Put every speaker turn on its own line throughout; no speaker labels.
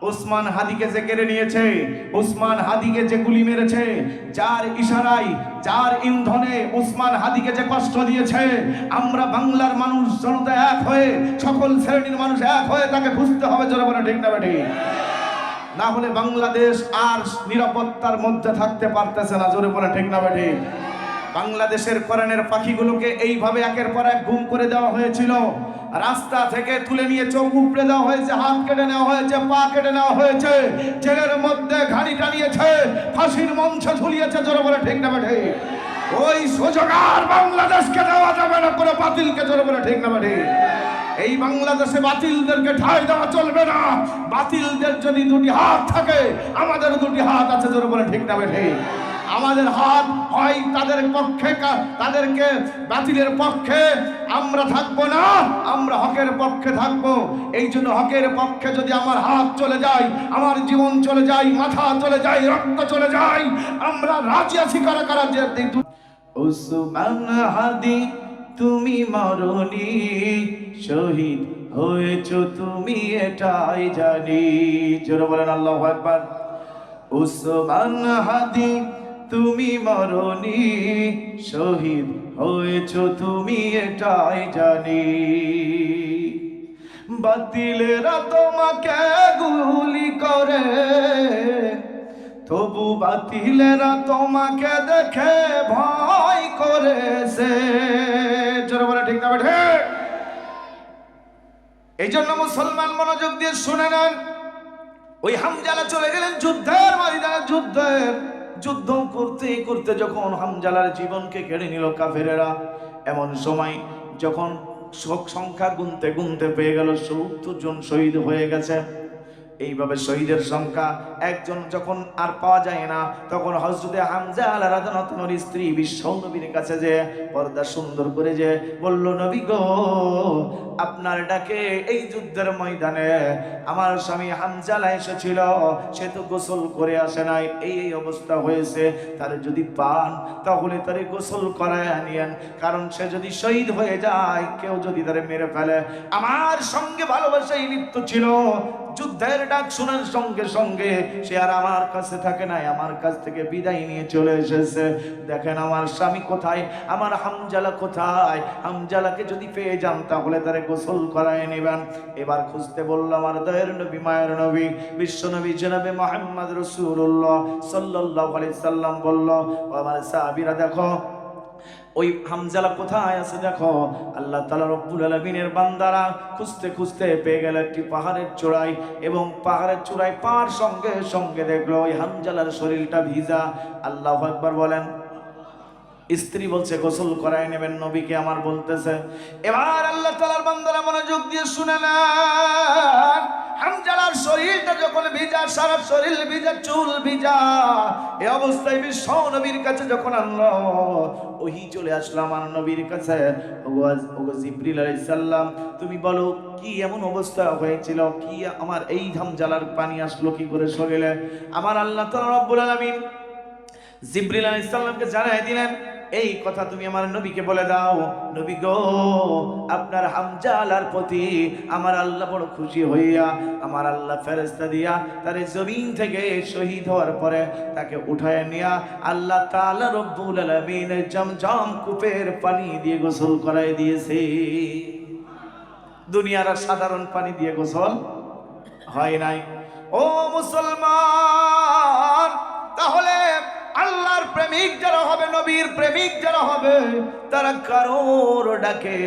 ওসমান হাদিকে যে কেড়ে নিয়েছে, ওসমান হাদিকে যে গুলি মেরেছে, যার ইশারায় যার ইন্ধনে ওসমান হাদিকে যে কষ্ট দিয়েছে, আমরা বাংলার মানুষ জনতা এক হয়ে, সকল শ্রেণীর মানুষ এক হয়ে তাকে খুঁজতে হবে। জোরে বলে ঠিক না বেঠিক? না হলে বাংলাদেশ আর নিরাপত্তার মধ্যে থাকতে পারতেছে না। জোরে বলে ঠিক না বেঠিক? বাংলাদেশের কোরআনের পাখিগুলোকে এইভাবে একের পর এক গুম করে দেওয়া হয়েছিল। রাস্তা থেকে তুলে নিয়ে চোখ উপড়ে দেওয়া হয়েছে, হাত কেটে নেওয়া হয়েছে, পা কেটে নেওয়া হয়েছে, জেলের মধ্যে ঘাড়ি টানিয়েছে, ফাঁসির মঞ্চে ঝুলিয়েছে। জোরে বলে ঠিক না বেঠিক? ওই সুযোগার বাংলাদেশকে দেওয়া যাবে না, কোনো বাতিলকে। জোরে বলে ঠিক না বেঠিক? এই বাংলাদেশে বাতিলদেরকে ঠাঁই দেওয়া চলবে না। বাতিলদের যদি দুটি হাত থাকে, আমাদের দুটি হাত আছে। জোরে বলে ঠিক না বেঠিক? আমাদের হাত হয় তাদের পক্ষে, তাদেরকে বাতিলের পক্ষে আমরা থাকবো না, আমরা হকের পক্ষে থাকবো। এই জন্য হকের পক্ষে যদি আমার হাত চলে যায়, আমার জীবন চলে যায়, মাথা চলে যায়, রক্ত চলে যায়, আমরা রাজি আছি। কারা কারা যে ওসমান হাদি তুমি মরনি, শহীদ হয়েছো তুমি এটাই জানি। জোরে বলেন আল্লাহু আকবার। ওসমান হাদি তুমি মরনি, শহীদ হয়েছো তুমি এটাই জানি। বাতিলেরা তোমাকে গুলি করে, তবু বাতিলেরা তোমাকে দেখে ভয় করেছে। জোরে বলে ঠিক না বেঠে? এই জন্য মুসলমান মনোযোগ দিয়ে শুনে নেন। ওই হামজালা চলে গেলেন যুদ্ধের ময়দানে। যুদ্ধ করতে করতে যখন হামজালার জীবনকে কেড়ে নিল কাফেরেরা, এমন সময় যখন সংখ্যা গুনতে গুনতে পেয়ে গেল ৭০ জন শহীদ হয়ে গেছে। এইভাবে শহীদের সংখ্যা একজন যখন আর পাওয়া যায় না, তখন হযরতে হামজা রাদিয়াল্লাহু আনহুর স্ত্রী বিশ্ব নবীর কাছে যে পর্দা সুন্দর করে যে বলল, নবী গো, আপনার ডাকে এই যুদ্ধের ময়দানে আমার স্বামী হামজা এসেছিল, সে তো গোসল করে আসে নাই, এই অবস্থা হয়েছে, তার যদি পান তাহলে তারে গোসল করায় আনিয়েন, কারণ সে যদি শহীদ হয়ে যায়, কেউ যদি তারে মেরে ফেলে। আমার সঙ্গে ভালোবাসায় লিপ্ত ছিল, যুদ্ধের ডাক শোনার সঙ্গে সঙ্গে সে আর আমার কাছে থাকে নাই, আমার কাছ থেকে বিদায় নিয়ে চলে এসেছে। দেখেন আমার স্বামী কোথায়, আমার হামজালা কোথায়? হামজালাকে যদি পেয়ে যান তাহলে তারে গোসল করায় নেবেন। এবার খুঁজতে বলল আমার দয়ার নবী, মায়ের নবী, বিশ্ব নবী জনাবে মুহাম্মদ রাসূলুল্লাহ সাল্লাল্লাহু আলাইহি সাল্লাম বলল, আমার সাহাবীরা দেখো ওই হামজালা কোথায় আছে দেখো। আল্লাহ তাআলা রব্বুল আলামিনের বান্দারা খুঁজতে খুঁজতে পেয়ে গেল একটি পাহাড়ের চূড়ায়, এবং পাহাড়ের চূড়ায় পাওয়ার সঙ্গে সঙ্গে দেখলো ওই হামজালার শরীরটা ভিজা। আল্লাহু আকবার বলেন। স্ত্রী বলছে গোসল করায় নেবেন, নবীকে আমার বলতেছে। এবার আল্লাহ তাআলার বান্দারা মনোযোগ দিয়ে শুনে নেন। হামজালার শরীরটা যখন ভিজা, সারা শরীর ভিজা, চুল ভিজা, এই অবস্থায় বিশ্ব নবীর কাছে যখন আনলো, ওহী চলে আসলো আমার নবীর কাছে। ওগো জিবরিল আলাইহিস সালাম, তুমি বলো কি এমন অবস্থা হয়েছিল, কি আমার এই হামজালার পানি আসলো কি করে শরীরে? আমার আল্লাহ তাআলা রব্বুল আলামিন জিবরিল আলাইহিস সালামকে জানাই দিলেন, এই কথা তুমি আমার নবীকে বলে দাও, নবী গো, আপনার হামজালার প্রতি আমার আল্লাহ বড় খুশি হইয়া আমার আল্লাহ ফেরেশতা দিয়া তারে জমিন থেকে শহীদ হওয়ার পরে তাকে উঠায় নিয়া আল্লাহ তাআলা রব্বুল আলামিন জমজম কূপের পানি দিয়ে গোসল করায় দিয়েছে। দুনিয়ার সাধারণ পানি দিয়ে গোসল হয় নাই। ও মুসলমান, তাহলে আল্লাহর প্রেমিক যারা হবে, নবীর প্রেমিক যারা হবে, তারা কারোর ডাকে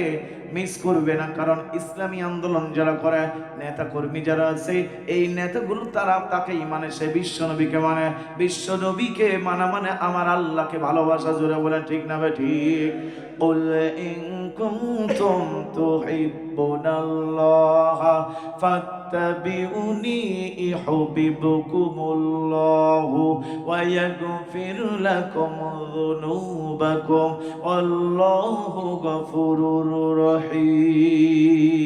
মিস করবে না। কারণ ইসলামী আন্দোলন যারা করে, নেতা কর্মী যারা আছে, এই নেতাগুলো তারা তাকেই মানে, সে বিশ্ব নবীকে মানে। বিশ্ব নবীকে মানা মানে আমার আল্লাহকে ভালোবাসা। জোরে বলে ঠিক না ঠিক? কুল ইন কুনতুম তুহিব্বুনাল্লাহ ফাত্তাবিউনি ইউহিব্বুকুমুল্লাহু ওয়া ইয়াগফির লাকুম যুনুবাকুম আল্লাহু গফুরুর রহিম।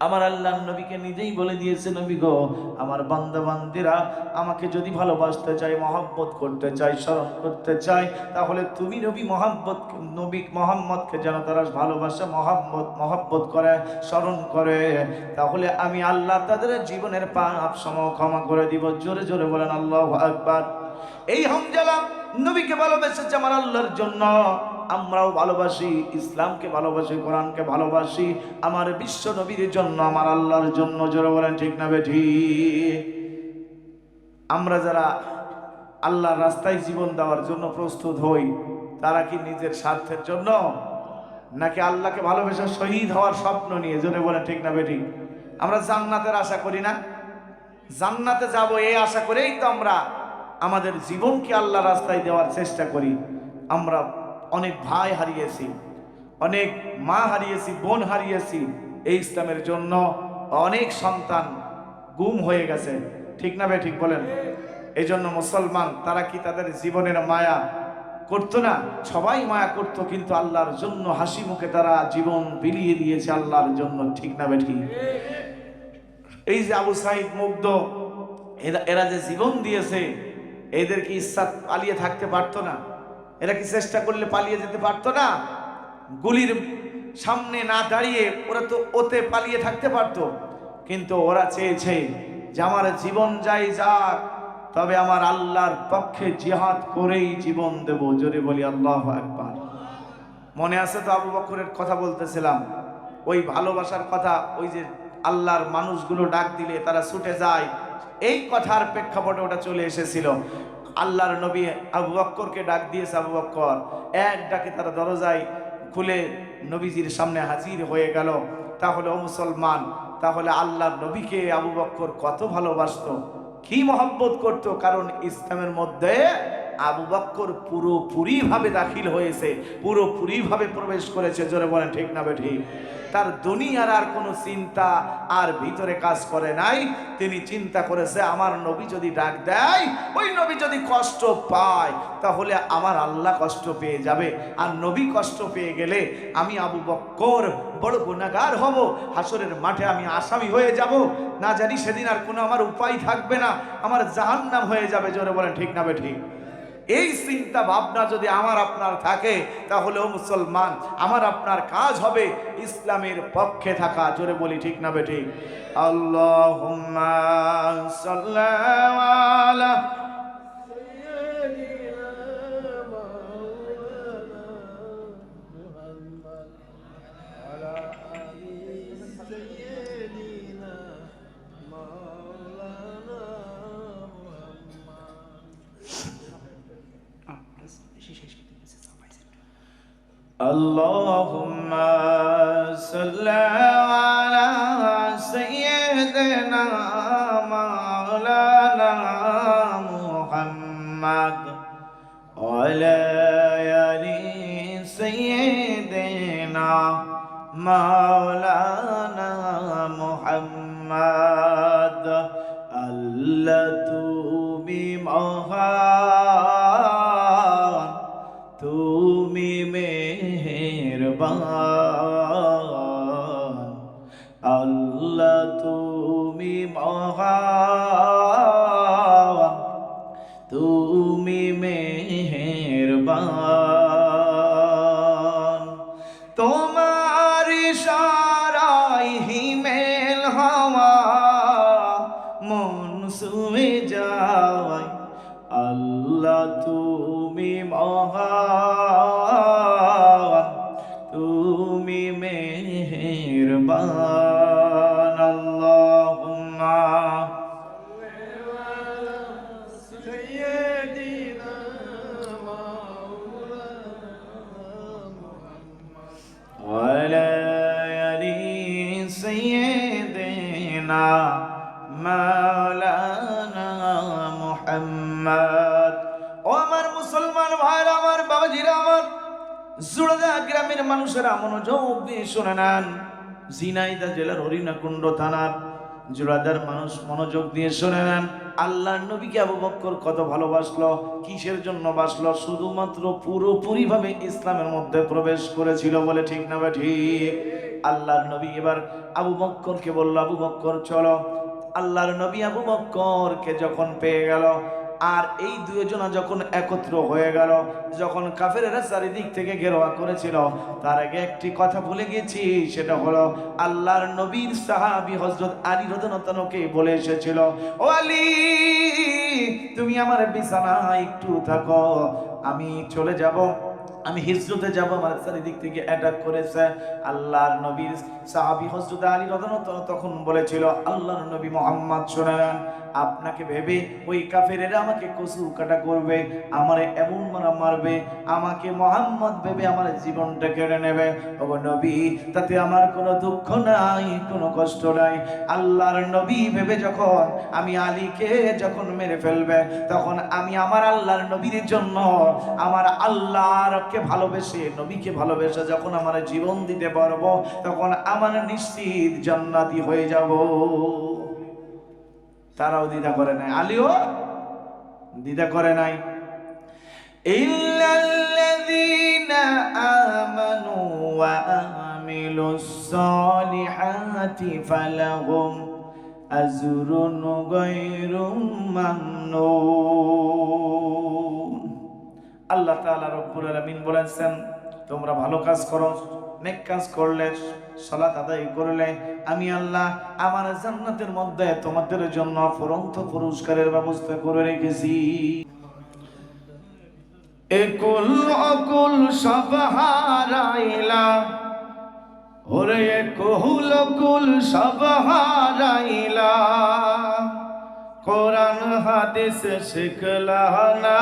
আমার আল্লাহর নবীকে নিজেই বলে দিয়েছে, নবী গো, আমার বান্দা বান্দিরা আমাকে যদি ভালোবাসতে চায়, মহব্বত করতে চায়, স্মরণ করতে চায়, তাহলে তুমি নবী মোহাম্মদকে যেন তারা ভালোবাসে, মহব্বত করে, স্মরণ করে, তাহলে আমি আল্লাহ তাদের জীবনের পাপ সমূহ ক্ষমা করে দিব। জোরে জোরে বলেন আল্লাহু আকবার। এই হামজালা নবীকে ভালোবেসেছে আমার আল্লাহর জন্য, আমরাও ভালোবাসি, ইসলামকে ভালোবাসি, কোরআনকে ভালোবাসি, আমার বিশ্ব নবীর জন্য, আমার আল্লাহর জন্য। জোরে বলেন ঠিক না বেঠিক? আমরা যারা আল্লাহর রাস্তায় জীবন দেওয়ার জন্য প্রস্তুত হই, তারা কি নিজের স্বার্থের জন্য, নাকি আল্লাহকে ভালোবেসে শহীদ হওয়ার স্বপ্ন নিয়ে? জোরে বলেন ঠিক না বেঠিক? আমরা জান্নাতের আশা করি না? জান্নাতে যাব এই আশা করেই তো আমরা আমাদের জীবনকে আল্লাহর রাস্তায় দেওয়ার চেষ্টা করি। আমরা অনেক ভাই হারিয়েছি, অনেক মা হারিয়েছি, বোন হারিয়েছি এই ইসলামের জন্য, অনেক সন্তান গুম হয়ে গেছে, ঠিক না ভাই? ঠিক বলেন। এই জন্য মুসলমান তারা কি তাদের জীবনের মায়া করতো না? সবাই মায়া করতো, কিন্তু আল্লাহর জন্য হাসি মুখে তারা জীবন বিলিয়ে দিয়েছে আল্লাহর জন্য, ঠিক না ভাই? ঠিক। এই যে আবু সাইদ, মুগ্ধ, এরা যে জীবন দিয়েছে, এদের কি ইচ্ছা পালিয়ে থাকতে পারতো না? এরা কি চেষ্টা করলে পালিয়ে যেতে পারতো না? গুলির সামনে না দাঁড়িয়ে ওরা তো ওতে পালিয়ে থাকতে পারতো, কিন্তু ওরা চেয়েছে যে আমার জীবন যাই যাক, তবে আমার আল্লাহর পক্ষে জিহাদ করেই জীবন দেব। জোরে বলি আল্লাহু আকবার। মনে আছে তো আবু বকরের কথা বলতেছিলাম, ওই ভালোবাসার কথা, ওই যে আল্লাহর মানুষগুলো ডাক দিলে তারা ছুটে যায়, এই কথার প্রেক্ষাপটে ওটা চলে এসেছিল। আল্লাহর নবী আবু বকরকে ডাক দিয়েছে, আবু বকর এক ডাকে তারা দরজায় খুলে নবীজির সামনে হাজির হয়ে গেল। তাহলে ও মুসলমান, তাহলে আল্লাহর নবীকে আবু বকর কত ভালোবাসতো, কি মহব্বত করতো, কারণ ইসলামের মধ্যে আবু বকর পুরোপুরি ভাবে দাখিল হয়েছে, পুরোপুরি ভাবে প্রবেশ করেছে। জোরে বলেন ঠিক না বেঠিক? তার দুনিয়ার আর কোনো চিন্তা আর ভিতরে কাজ করে নাই। তিনি চিন্তা করেছে, আমার নবী যদি ডাক দেয়, ওই নবী যদি কষ্ট পায়, তাহলে আমার আল্লাহ কষ্ট পেয়ে যাবে, আর নবী কষ্ট পেয়ে গেলে আমি আবু বকর বড় গুনাহগার হব, হাসরের মাঠে আমি আসামি হয়ে যাব, না জানি সেদিন আর কোনো আমার উপায় থাকবে না, আমার জাহান্নাম হয়ে যাবে। জোরে বলেন ঠিক না বেঠিক? এই চিন্তা ভাবনা যদি আমার আপনার থাকে, তাহলে ও মুসলমান, আমার আপনার কাজ হবে ইসলামের পক্ষে থাকা। জোরে বলি ঠিক না বেঠিক? আল্লাহুম্মা সাল্লি আলা Allahumma salli ala sayyidina maulana Muhammad wa ala ali sayyidina maulana Muhammad. Allah tu bi mahan, তুমি মেহেরবান, আল্লাহ তুমি মহান, তুমি মেহেরবান। তোমার ইশারায় হিমেল হাওয়া মন ছুঁয়ে যায়, আল্লাহ তুমি মহান, তুমি মেহেরবান। আল্লাহুম্মা সাইয়্যিদিনা মাওলানা মুহাম্মদ ওয়া আলা আলি সাইয়্যিদিনা মাওলানা মুহাম্মদ। ও আমার মুসলমান ভাইরা, আমার বাবাজিরা, আমার জুড়াদা গ্রামের মানুষেরা মনোযোগ দিয়ে শুনে নেন। ঝিনাইদহ জেলার হরিণাকুণ্ড থানার জুড়াদার মানুষ মনোযোগ দিয়ে শুনে নেন। আল্লাহর নবীকে আবু বকর কত ভালোবাসলো, কিসের জন্য বাসলো? শুধুমাত্র পুরোপুরি ভাবে ইসলামের মধ্যে প্রবেশ করেছিল বলে, ঠিক না ঠিক? আল্লাহর নবী এবার আবু বক্করকে বলল, আবু বক্কর চলো। আল্লাহর নবী আবু বক্করকে যখন পেয়ে গেল, আর এই দুইজনা যখন একত্র হয়ে গেল, যখন কাফেরেরা চারিদিক থেকে ঘেরাও করেছিল, তার আগে একটি কথা ভুলে গেছি, সেটা হলো আল্লাহর নবীর সাহাবী হযরত আলী রাদিয়াল্লাহু তাআলাকে বলে এসেছিল, ও আলী, তুমি আমার বিছানায় একটু থাকো, আমি চলে যাব, আমি হিজরতে যাব, আমার চারিদিক থেকে অ্যাটাক করেছে। আল্লাহর নবীর সাহাবী হযরত আলী রাদিয়াল্লাহু তাআলা তখন বলেছিল, আল্লাহর নবী মুহাম্মদ শুনেন, আপনাকে ভেবে ওই কাফেরেরা আমাকে কসু কাটা করবে, আমারে এমন মারবে, আমাকে মুহাম্মদ ভেবে আমার জীবনটা কেড়ে নেবে। ওগো নবী, তাতে আমার কোনো দুঃখ নাই, কোনো কষ্ট নাই। আল্লাহর নবী ভেবে যখন আমি আলীকে যখন মেরে ফেলবে, তখন আমি আমার আল্লাহর নবীর জন্য, আমার আল্লাহকে ভালোবেসে, নবীকে ভালোবেসে যখন আমার জীবন দিতে পারবো, তখন আমার নিশ্চিত জান্নাতি হয়ে যাব। তারাও দ্বিধা করে নাই, আলীও দ্বিধা করে নাই। ইল্লাল্লাযীনা আমানু ওয়া আমিলুস সালিহাতি ফালাহুম আজরুন গায়রু মামনুন। আল্লাহ তাআলা রব্বুল আলামিন বলেছেন, তোমরা ভালো কাজ করো, নেক কাজ করলে, সালাত আদায় করলে, আমি আল্লাহ আমার জান্নাতের মধ্যে তোমাদের জন্য ফুরন্ত পুরস্কারের ব্যবস্থা করে রেখেছি। একুল অকুল সব হারাইলা, ওরে একুল অকুল সব হারাইলা, কোরআন হাদিস শিখলা না,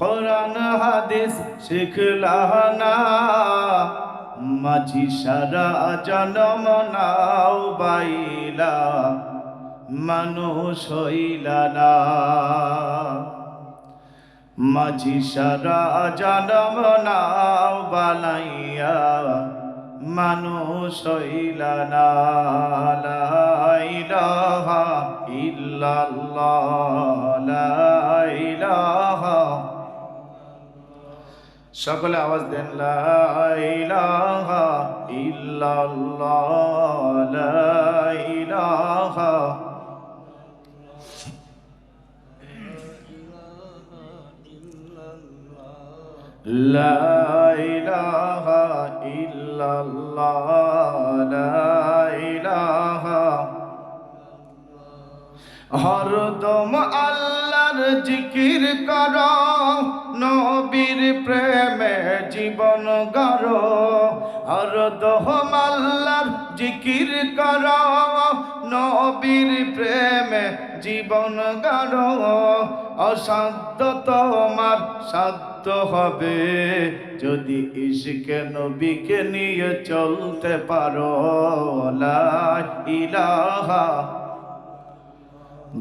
কোরআন হাদিস শিখলা না, মাঝি সারা জনম নাও বাইলা, মানুষ হইলা না। মাঝি সারা জনম নাও বানাইয়া, মানুষ হইলা না। লা ইলাহা ইল্লাল্লাহ, লা ইলাহা, সকলে আওয়াজ দেন, লা ইলাহা ইল্লাল্লাহ, লা ইলাহা। লা ইলাহা ইল্লাল্লাহ, লা ইলাহা। হরদম আল্লাহর জিকির করো, নবীর প্রেমে জীবন গড়ো। হরদম আল্লাহর জিকির করো, নবীর প্রেমে জীবন গড়ো। অসাধ্য তোমার সাধ্য হবে, যদি ইশকে নবীকে নিয়ে চলতে পারো। লা ইলাহা,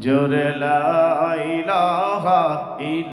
জোরে লা ইলাহা।